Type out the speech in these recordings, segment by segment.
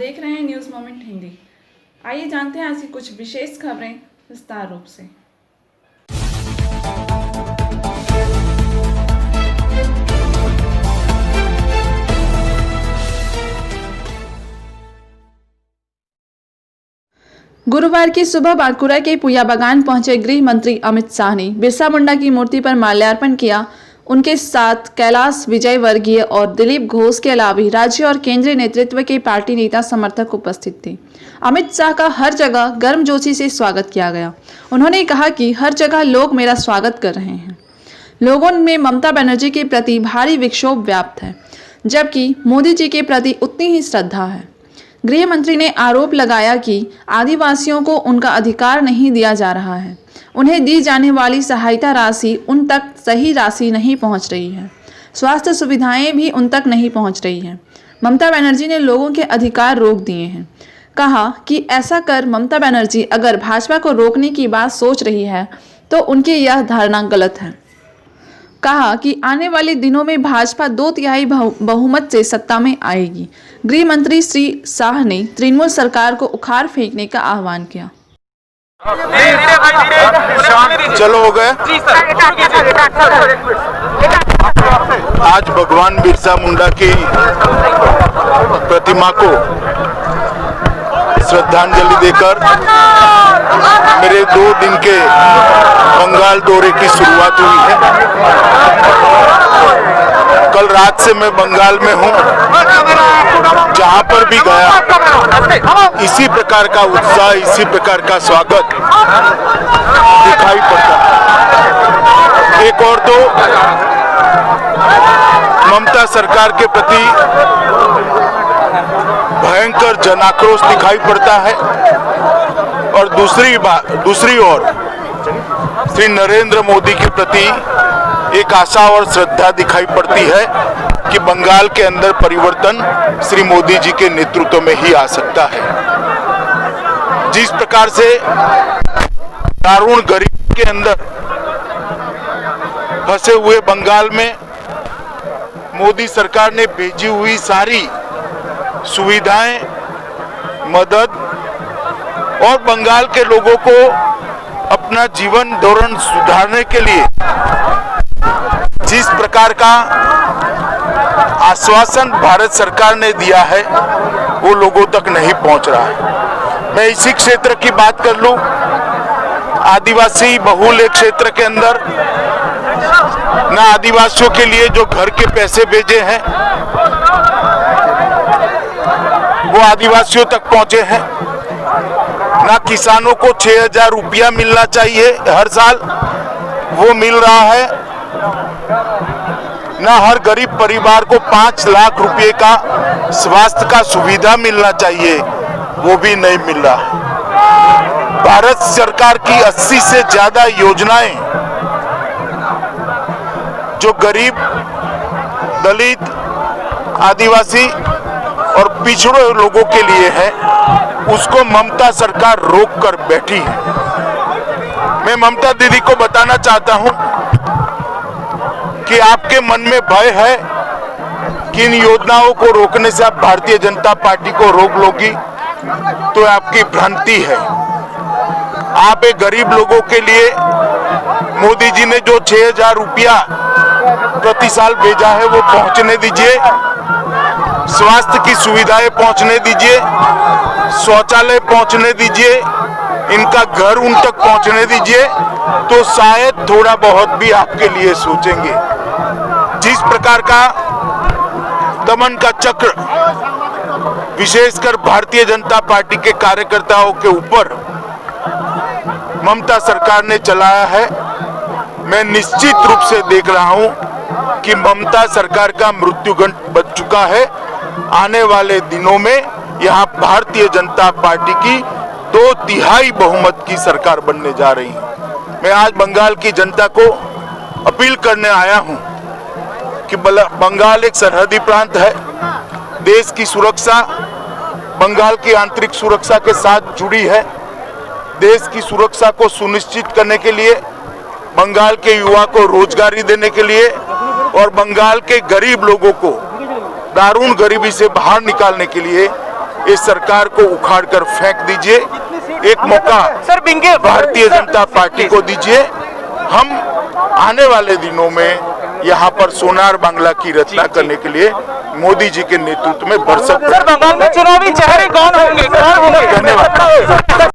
देख रहे हैं न्यूज़ मोमेंट हिंदी। आइए जानते हैं आज की कुछ विशेष खबरें विस्तार रूप से। गुरुवार की सुबह बांकुरा के पुया बागान पहुंचे गृह मंत्री अमित शाह ने बिरसा मुंडा की मूर्ति पर माल्यार्पण किया। उनके साथ कैलाश विजयवर्गीय और दिलीप घोष के अलावा राज्य और केंद्रीय नेतृत्व के पार्टी नेता समर्थक उपस्थित थे। अमित शाह का हर जगह गर्मजोशी से स्वागत किया गया। उन्होंने कहा कि हर जगह लोग मेरा स्वागत कर रहे हैं। लोगों में ममता बनर्जी के प्रति भारी विक्षोभ व्याप्त है, जबकि मोदी जी के प्रति उतनी ही श्रद्धा है। गृह मंत्री ने आरोप लगाया कि आदिवासियों को उनका अधिकार नहीं दिया जा रहा है। उन्हें दी जाने वाली सहायता राशि उन तक सही राशि नहीं पहुंच रही है। स्वास्थ्य सुविधाएं भी उन तक नहीं पहुंच रही हैं। ममता बनर्जी ने लोगों के अधिकार रोक दिए हैं। कहा कि ऐसा कर ममता बनर्जी अगर भाजपा को रोकने की बात सोच रही है तो उनकी यह धारणा गलत है। कहा कि आने वाले दिनों में भाजपा 2/3 बहुमत से सत्ता में आएगी। गृह मंत्री श्री शाह ने तृणमूल सरकार को उखाड़ फेंकने का आह्वान किया। चलो हो गए। आज भगवान बिरसा मुंडा की प्रतिमा को श्रद्धांजलि देकर मेरे 2 दिन के बंगाल दौरे की शुरुआत हुई है। कल रात से मैं बंगाल में हूँ। जहाँ पर भी गया इसी प्रकार का उत्साह, इसी प्रकार का स्वागत दिखाई पड़ता। एक और तो ममता सरकार के प्रति भयंकर जनाक्रोश दिखाई पड़ता है और दूसरी ओर श्री नरेंद्र मोदी के प्रति एक आशा और श्रद्धा दिखाई पड़ती है कि बंगाल के अंदर परिवर्तन श्री मोदी जी के नेतृत्व में ही आ सकता है। जिस प्रकार से दारुण गरीबी के अंदर फंसे हुए बंगाल में मोदी सरकार ने भेजी हुई सारी सुविधाएं, मदद और बंगाल के लोगों को अपना जीवन धोरण सुधारने के लिए जिस प्रकार का आश्वासन भारत सरकार ने दिया है वो लोगों तक नहीं पहुंच रहा है। मैं इसी क्षेत्र की बात कर लूं, आदिवासी बहुल क्षेत्र के अंदर न आदिवासियों के लिए जो घर के पैसे भेजे हैं वो आदिवासियों तक पहुंचे हैं, ना किसानों को 6,000 रुपया मिलना चाहिए हर साल वो मिल रहा है, ना हर गरीब परिवार को 5 लाख रुपए का स्वास्थ्य का सुविधा मिलना चाहिए वो भी नहीं मिल रहा। भारत सरकार की 80 से ज्यादा योजनाएं जो गरीब, दलित, आदिवासी और पिछड़े लोगों के लिए है उसको ममता सरकार रोक कर बैठी है। मैं ममता दीदी को बताना चाहता हूं कि आपके मन में भय है कि इन योजनाओं को रोकने से आप भारतीय जनता पार्टी को रोक लोगी, तो आपकी भ्रांति है। आप एक गरीब लोगों के लिए मोदी जी ने जो 6,000 रुपया प्रति साल भेजा है वो पहुंचने दीजिए, स्वास्थ्य की सुविधाएं पहुंचने दीजिए, शौचालय पहुंचने दीजिए, इनका घर उन तक पहुंचने दीजिए, तो शायद थोड़ा बहुत भी आपके लिए सोचेंगे। जिस प्रकार का दमन का चक्र विशेषकर भारतीय जनता पार्टी के कार्यकर्ताओं के ऊपर ममता सरकार ने चलाया है, मैं निश्चित रूप से देख रहा हूं कि ममता सरकार का मृत्युगंड बच चुका है। आने वाले दिनों में यहां भारतीय जनता पार्टी की 2/3 बहुमत की सरकार बनने जा रही है। मैं आज बंगाल की जनता को अपील करने आया हूं कि बंगाल एक सरहदी प्रांत है। देश की सुरक्षा बंगाल की आंतरिक सुरक्षा के साथ जुड़ी है। देश की सुरक्षा को सुनिश्चित करने के लिए, बंगाल के युवा को रोजगारी देने के लिए और बंगाल के गरीब लोगों को दारुण गरीबी से बाहर निकालने के लिए इस सरकार को उखाड़ कर फेंक दीजिए। एक मौका भारतीय जनता पार्टी को दीजिए। हम आने वाले दिनों में यहाँ पर सोनार बांग्ला की रचना करने के लिए मोदी जी के नेतृत्व में भरसक बंगाल में चुनावी चेहरे कौन होंगे? धन्यवाद।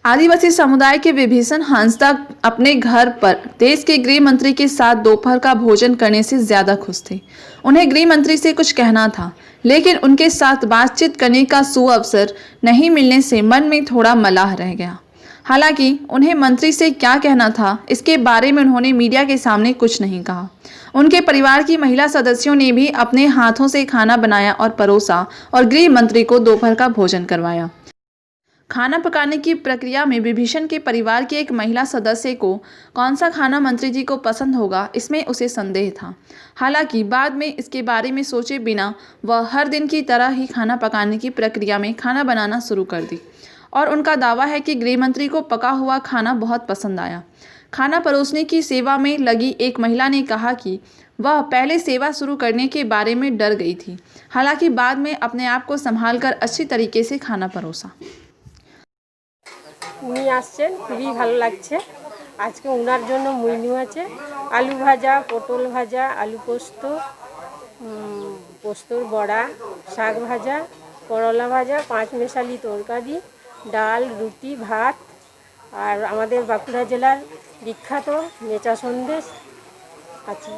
आदिवासी समुदाय के विभीषण हांसदा अपने घर पर देश के गृह मंत्री के साथ दोपहर का भोजन करने से ज्यादा खुश थे। उन्हें गृह मंत्री से कुछ कहना था, लेकिन उनके साथ बातचीत करने का सुअवसर नहीं मिलने से मन में थोड़ा मलाह रह गया। हालांकि उन्हें मंत्री से क्या कहना था, इसके बारे में उन्होंने मीडिया के सामने कुछ नहीं कहा। उनके परिवार की महिला सदस्यों ने भी अपने हाथों से खाना बनाया और परोसा और गृह मंत्री को दोपहर का भोजन करवाया। खाना पकाने की प्रक्रिया में विभीषण के परिवार की एक महिला सदस्य को कौन सा खाना मंत्री जी को पसंद होगा, इसमें उसे संदेह था। हालांकि बाद में इसके बारे में सोचे बिना वह हर दिन की तरह ही खाना पकाने की प्रक्रिया में खाना बनाना शुरू कर दी और उनका दावा है कि गृह मंत्री को पका हुआ खाना बहुत पसंद आया। खाना परोसने की सेवा में लगी एक महिला ने कहा कि वह पहले सेवा शुरू करने के बारे में डर गई थी, हालांकि बाद में अपने आप को संभाल कर अच्छी तरीके से खाना परोसा। উনি আসছেন, খুবই ভালো লাগছে। আজকে ওনার জন্য মেনু আছে আলু ভাজা, পটল ভাজা, আলু পোস্ত, পোস্তর বড়া, শাক ভাজা, করলা ভাজা, পাঁচ মেশালি তরকারি, ডাল, রুটি, ভাত আর আমাদের বাঁকুড়া জেলার বিখ্যাত মেচা সন্দেশ আছে।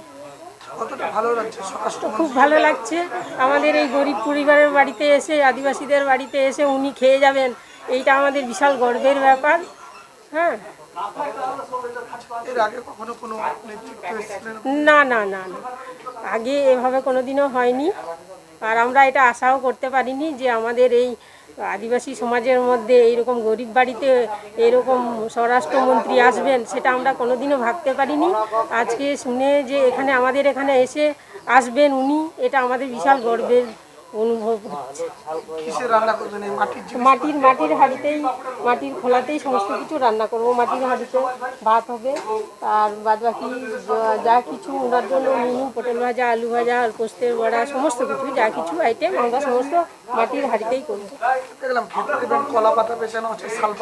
তো খুব ভালো লাগছে। আমাদের এই গরিব পরিবারের বাড়িতে এসে, আদিবাসীদের বাড়িতে এসে উনি খেয়ে যাবেন, এইটা আমাদের বিশাল গর্বের ব্যাপার। হ্যাঁ, না না না না, আগে এভাবে কোনোদিনও হয়নি। আর আমরা এটা আশাও করতে পারিনি যে আমাদের এই আদিবাসী সমাজের মধ্যে এইরকম গরিব বাড়িতে এরকম স্বরাষ্ট্রমন্ত্রী আসবেন, সেটা আমরা কোনোদিনও ভাবতে পারিনি। আজকে শুনে যে এখানে আমাদের এখানে এসে আসবেন উনি, এটা আমাদের বিশাল গর্বের অনুভব হচ্ছে। মাটির হাঁড়িতেই, মাটির খোলাতেই সমস্ত কিছু রান্না করবো। মাটির হাঁড়িতে ভাত হবে আর বাদবাকি যা কিছু ওনার জন্য মেনু, পটল ভাজা, আলু ভাজা, আর পোস্তের বড়া, সমস্ত কিছু যা কিছু আইটেম আমরা সমস্ত মাটির হাঁড়িতেই করবো।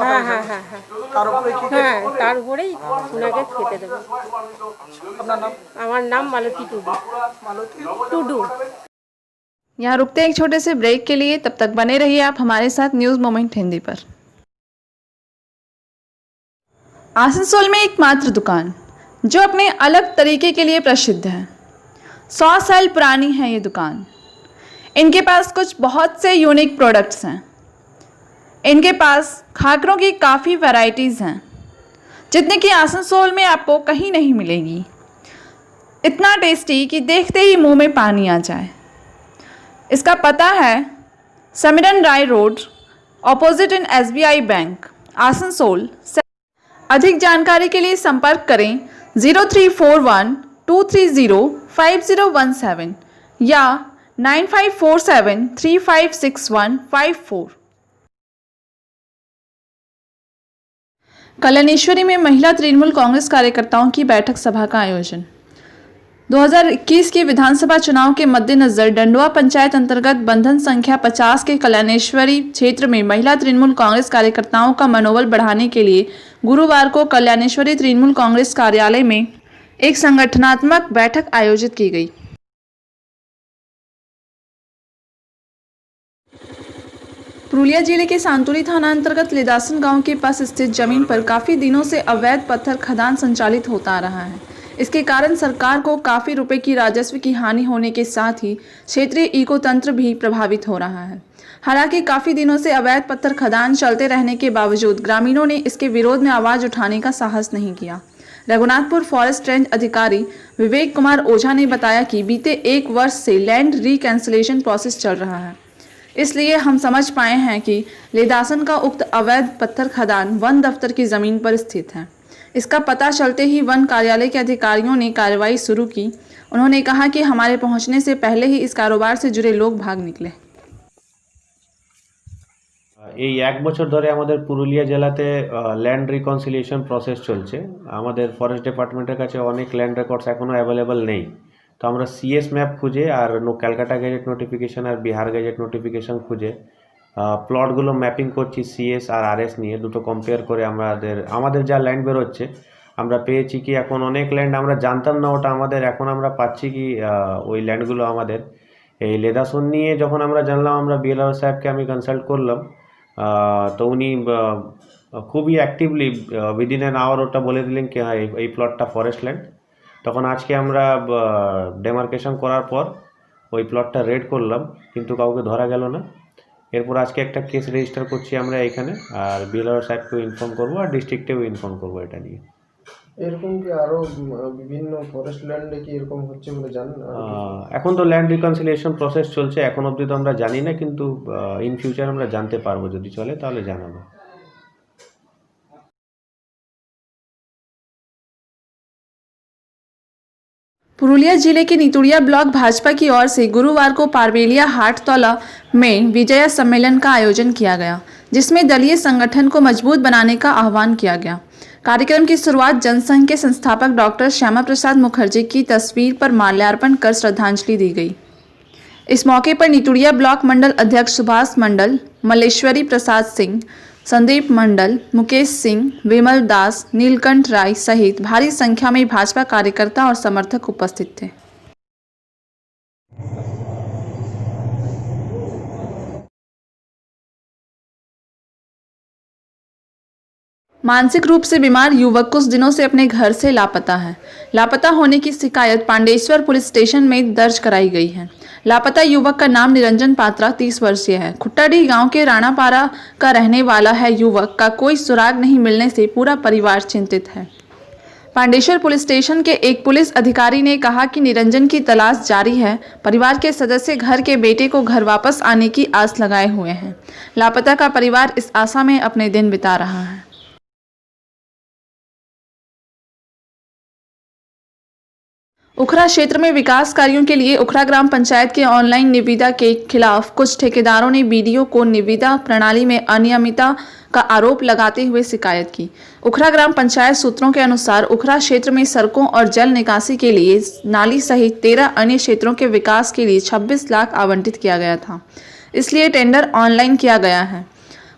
হ্যাঁ হ্যাঁ হ্যাঁ হ্যাঁ হ্যাঁ, তার উপরেই ওনাকে খেতে দেবো। আমার নাম মালতী টুডু। यहाँ रुकते हैं एक छोटे से ब्रेक के लिए, तब तक बने रहिए आप हमारे साथ न्यूज़ मोमेंट हिंदी पर। आसनसोल में एकमात्र दुकान जो अपने अलग तरीके के लिए प्रसिद्ध है। 100 साल पुरानी है ये दुकान। इनके पास कुछ बहुत से यूनिक प्रोडक्ट्स हैं। इनके पास खाकरों की काफ़ी वैरायटीज़ हैं, जितने कि आसनसोल में आपको कहीं नहीं मिलेगी। इतना टेस्टी कि देखते ही मुंह में पानी आ जाए। इसका पता है Samiran Roy road, opposite in SBI bank, Asansol. अधिक जानकारी के लिए संपर्क करें 0341-230-5017 या 9547-356154। कल्याणेश्वरी में महिला तृणमूल कांग्रेस कार्यकर्ताओं की बैठक सभा का आयोजन। 2021 के विधानसभा चुनाव के मद्देनजर डंडुआ पंचायत अंतर्गत बंधन संख्या 50 के कल्याणेश्वरी क्षेत्र में महिला तृणमूल कांग्रेस कार्यकर्ताओं का मनोबल बढ़ाने के लिए गुरुवार को कल्याणेश्वरी तृणमूल कांग्रेस कार्यालय में एक संगठनात्मक बैठक आयोजित की गई। पुरुलिया जिले के सांतुली थाना अंतर्गत लेदासन गांव के पास स्थित जमीन पर काफी दिनों से अवैध पत्थर खदान संचालित होता आ रहा है। इसके कारण सरकार को काफ़ी रुपए की राजस्व की हानि होने के साथ ही क्षेत्रीय इको तंत्र भी प्रभावित हो रहा है। हालांकि काफ़ी दिनों से अवैध पत्थर खदान चलते रहने के बावजूद ग्रामीणों ने इसके विरोध में आवाज़ उठाने का साहस नहीं किया। रघुनाथपुर फॉरेस्ट रेंज अधिकारी विवेक कुमार ओझा ने बताया कि बीते 1 वर्ष से लैंड रिकैंसिलेशन प्रोसेस चल रहा है, इसलिए हम समझ पाए हैं कि लेदासन का उक्त अवैध पत्थर खदान वन दफ्तर की ज़मीन पर स्थित है। इसका पता चलते ही वन कार्यालय के अधिकारियों ने कार्रवाई शुरू की। उन्होंने कहा कि हमारे पहुंचने से पहले ही इस कारोबार से जुड़े लोग भाग निकले। এই 1 বছর ধরে আমাদের পুরুলিয়া জেলাতে ল্যান্ড রিকনসিলিয়েশন প্রসেস চলছে। আমাদের ফরেস্ট ডিপার্টমেন্টের কাছে অনেক ল্যান্ড রেকর্ডস এখনও অ্যাভেলেবল নেই। তো আমরা CS ম্যাপ খুঁজে আর ক্যালকাটা গেজেট নোটিফিকেশন আর বিহার গেজেট নোটিফিকেশন খুঁজে প্লটগুলো ম্যাপিং করছি সিএস আর আরএস নিয়ে, দুটো কম্পেয়ার করে আমাদের যা ল্যান্ড বেরোচ্ছে আমরা পেয়েছি কি এখন অনেক ল্যান্ড আমরা জানতাম না ওটা আমাদের, এখন আমরা পাচ্ছি কি ওই ল্যান্ডগুলো আমাদের। এই লেদাসন নিয়ে যখন আমরা জানলাম, আমরা বিএলআর সাহেবকে আমি কনসাল্ট করলাম, তো উনি খুবই অ্যাক্টিভলি উইদিন অ্যান আওয়ার ওটা বলে দিলেন কি হ্যাঁ এই প্লটটা ফরেস্ট ল্যান্ড। তখন আজকে আমরা ডেমার্কেশন করার পর ওই প্লটটা রেড করলাম, কিন্তু কাউকে ধরা গেল না। এরপর আজকে একটা কেস রেজিস্টার করছি আমরা এখানে, আর বিএলআর সাহেবকেও ইনফর্ম করবো আর ডিস্ট্রিক্টেও ইনফর্ম করবো এটা নিয়ে। এরকম কি আরো বিভিন্ন ফরেস্ট ল্যান্ডে কি এরকম হচ্ছে বলে জানেন? এখন তো ল্যান্ড রিকনসিলিয়েশন প্রসেস চলছে, এখন অবধি তো আমরা জানি না, কিন্তু ইন ফিউচার আমরা জানতে পারবো, যদি চলে তাহলে জানাবো। पुरुलिया जिले के नितुड़िया ब्लॉक भाजपा की ओर से गुरुवार को पारबेलिया हाटतौला में विजया सम्मेलन का आयोजन किया गया, जिसमें दलीय संगठन को मजबूत बनाने का आह्वान किया गया। कार्यक्रम की शुरुआत जनसंघ के संस्थापक डॉक्टर श्यामा प्रसाद मुखर्जी की तस्वीर पर माल्यार्पण कर श्रद्धांजलि दी गई। इस मौके पर नितुड़िया ब्लॉक मंडल अध्यक्ष सुभाष मंडल, मल्लेश्वरी प्रसाद सिंह, संदीप मंडल, मुकेश सिंह, विमल दास, नीलकंठ राय सहित भारी संख्या में भाजपा कार्यकर्ता और समर्थक उपस्थित थे। मानसिक रूप से बीमार युवक कुछ दिनों से अपने घर से लापता है। लापता होने की शिकायत पांडेश्वर पुलिस स्टेशन में दर्ज कराई गई है। लापता युवक का नाम निरंजन पात्रा 30 वर्षीय है। खुट्टाडीह गांव के राणापारा का रहने वाला है। युवक का कोई सुराग नहीं मिलने से पूरा परिवार चिंतित है। पांडेश्वर पुलिस स्टेशन के एक पुलिस अधिकारी ने कहा कि निरंजन की तलाश जारी है। परिवार के सदस्य घर के बेटे को घर वापस आने की आस लगाए हुए हैं। लापता का परिवार इस आशा में अपने दिन बिता रहा है। उखरा क्षेत्र में विकास कार्यों के लिए उखरा ग्राम पंचायत के ऑनलाइन निविदा के खिलाफ कुछ ठेकेदारों ने बीडीओ को निविदा प्रणाली में अनियमितता का आरोप लगाते हुए शिकायत की। उखरा ग्राम पंचायत सूत्रों के अनुसार उखरा क्षेत्र में सड़कों और जल निकासी के लिए नाली सहित 13 अन्य क्षेत्रों के विकास के लिए 26 लाख आवंटित किया गया था, इसलिए टेंडर ऑनलाइन किया गया है।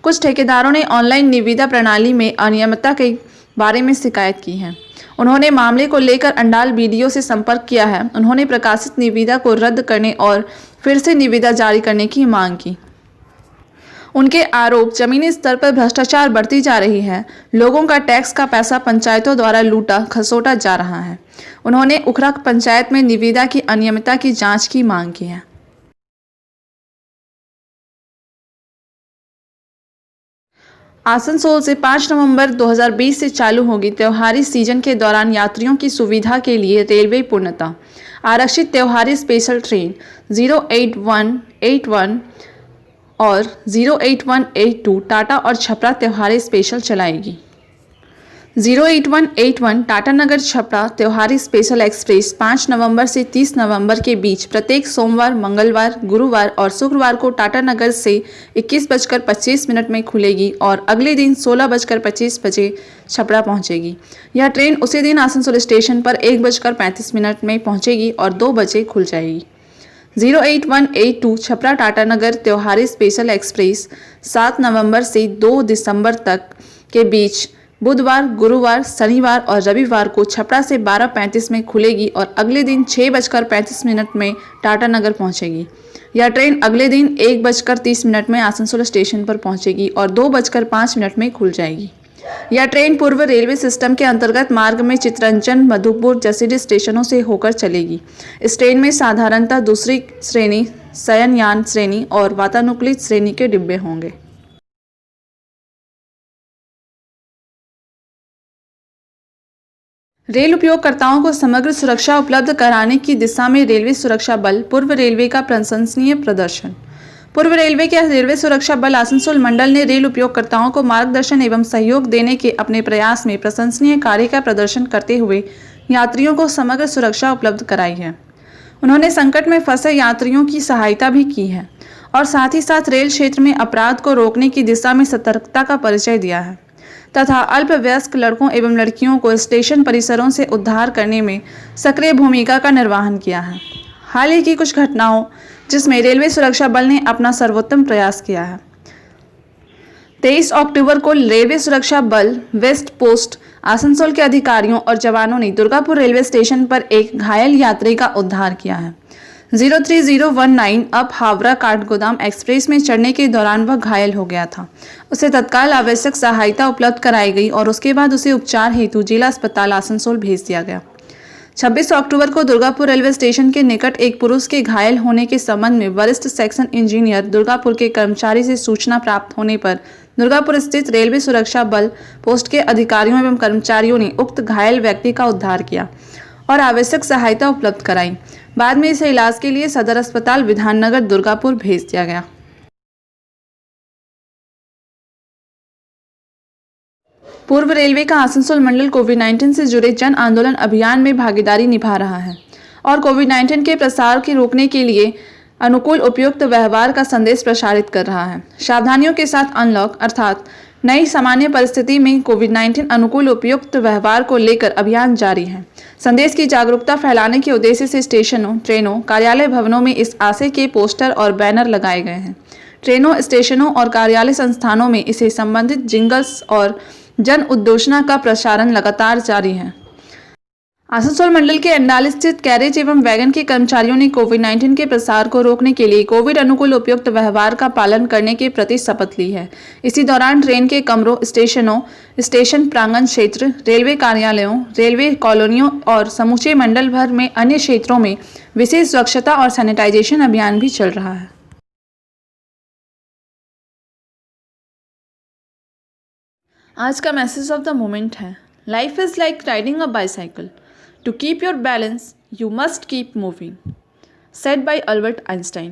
कुछ ठेकेदारों ने ऑनलाइन निविदा प्रणाली में अनियमितता के बारे में शिकायत की है। उन्होंने मामले को लेकर अंडाल बीडीओ से संपर्क किया है। उन्होंने प्रकाशित निविदा को रद्द करने और फिर से निविदा जारी करने की मांग की। उनके आरोप जमीनी स्तर पर भ्रष्टाचार बढ़ती जा रही है। लोगों का टैक्स का पैसा पंचायतों द्वारा लूटा खसोटा जा रहा है। उन्होंने उखरा पंचायत में निविदा की अनियमितता की जांच की मांग की है। आसनसोल से 5 नवंबर 2020 से चालू होगी त्योहारी सीजन के दौरान यात्रियों की सुविधा के लिए रेलवे पूर्णतः आरक्षित त्योहारी स्पेशल ट्रेन 08181 और 08182 टाटा और छपरा त्योहारी स्पेशल चलाएगी। 08181 टाटानगर छपरा त्योहारी स्पेशल एक्सप्रेस 5 नवंबर से 30 नवंबर के बीच प्रत्येक सोमवार, मंगलवार, गुरुवार और शुक्रवार को टाटानगर से 21:25 में खुलेगी और अगले दिन 16:25 बजे छपरा पहुंचेगी। यह ट्रेन उसी दिन आसनसोल स्टेशन पर 1:35 में पहुंचेगी और 2 बजे खुल जाएगी। 08182 छपरा टाटानगर त्योहारी स्पेशल एक्सप्रेस 7 नवंबर से 2 दिसंबर तक के बीच बुधवार, गुरुवार, शनिवार और रविवार को छपरा से 12:35 में खुलेगी और अगले दिन 6:35 में टाटानगर पहुंचेगी। यह ट्रेन अगले दिन 1:30 में आसनसोल स्टेशन पर पहुंचेगी और 2:05 में खुल जाएगी। यह ट्रेन पूर्व रेलवे सिस्टम के अंतर्गत मार्ग में चितरंजन, मधुपुर, जसीडीह स्टेशनों से होकर चलेगी। इस ट्रेन में साधारणतः दूसरी श्रेणी, शयनयान श्रेणी और वातानुकूलित श्रेणी के डिब्बे होंगे। रेल उपयोगकर्ताओं को समग्र सुरक्षा उपलब्ध कराने की दिशा में रेलवे सुरक्षा बल पूर्व रेलवे का प्रशंसनीय प्रदर्शन। पूर्व रेलवे के रेलवे सुरक्षा बल आसनसोल मंडल ने रेल उपयोगकर्ताओं को मार्गदर्शन एवं सहयोग देने के अपने प्रयास में प्रशंसनीय कार्य का प्रदर्शन करते हुए यात्रियों को समग्र सुरक्षा उपलब्ध कराई है। उन्होंने संकट में फंसे यात्रियों की सहायता भी की है और साथ ही साथ रेल क्षेत्र में अपराध को रोकने की दिशा में सतर्कता का परिचय दिया है तथा अल्पवयस्क लड़कों एवं लड़कियों को स्टेशन परिसरों से उद्धार करने में सक्रिय भूमिका का निर्वहन किया है। हाल ही की कुछ घटनाओं जिसमें रेलवे सुरक्षा बल ने अपना सर्वोत्तम प्रयास किया है। 23 अक्टूबर को रेलवे सुरक्षा बल वेस्ट पोस्ट आसनसोल के अधिकारियों और जवानों ने दुर्गापुर रेलवे स्टेशन पर एक घायल यात्री का उद्धार किया है। 03019 अब हावड़ा काठगोदाम एक्सप्रेस में चढ़ने के दौरान वह घायल हो गया था। उसे तत्काल आवश्यक सहायता उपलब्ध कराई गई और उसके बाद उसे उपचार हेतु जिला अस्पताल आसनसोल भेज दिया गया। 26 अक्टूबर को दुर्गापुर रेलवे स्टेशन के निकट एक पुरुष के घायल होने के संबंध में वरिष्ठ सेक्शन इंजीनियर दुर्गापुर के कर्मचारी से सूचना प्राप्त होने पर दुर्गापुर स्थित रेलवे सुरक्षा बल पोस्ट के अधिकारियों एवं कर्मचारियों ने उक्त घायल व्यक्ति का उद्धार किया और आवश्यक सहायता उपलब्ध कराई। बाद में इसे इलाज के लिए सदर अस्पताल विधाननगर दुर्गापुर भेज दिया गया। पूर्व रेलवे का आसनसोल मंडल कोविड-19 से जुड़े जन आंदोलन अभियान में भागीदारी निभा रहा है और कोविड-19 के प्रसार को रोकने के लिए अनुकूल उपयुक्त व्यवहार का संदेश प्रसारित कर रहा है। सावधानियों के साथ अनलॉक अर्थात नई सामान्य परिस्थिति में कोविड-19 अनुकूल उपयुक्त व्यवहार को लेकर अभियान जारी है। संदेश की जागरूकता फैलाने के उद्देश्य से स्टेशनों, ट्रेनों, कार्यालय भवनों में इस आशय के पोस्टर और बैनर लगाए गए हैं। ट्रेनों, स्टेशनों और कार्यालय संस्थानों में इसे संबंधित जिंगल्स और जन उद्घोषणा का प्रसारण लगातार जारी है। आसनसोल मंडल के अंडाल स्थित कैरेज एवं वैगन के कर्मचारियों ने कोविड-19 के प्रसार को रोकने के लिए कोविड अनुकूल उपयुक्त व्यवहार का पालन करने के प्रति शपथ ली है। इसी दौरान ट्रेन के कमरों, स्टेशनों, स्टेशन प्रांगण क्षेत्र, रेलवे कार्यालयों, रेलवे कॉलोनियों और समूचे मंडल भर में अन्य क्षेत्रों में विशेष स्वच्छता और सैनिटाइजेशन अभियान भी चल रहा है। आज का मैसेज ऑफ द मोमेंट है, life is like riding a bicycle. To keep your balance, you must keep moving. Said by Albert Einstein.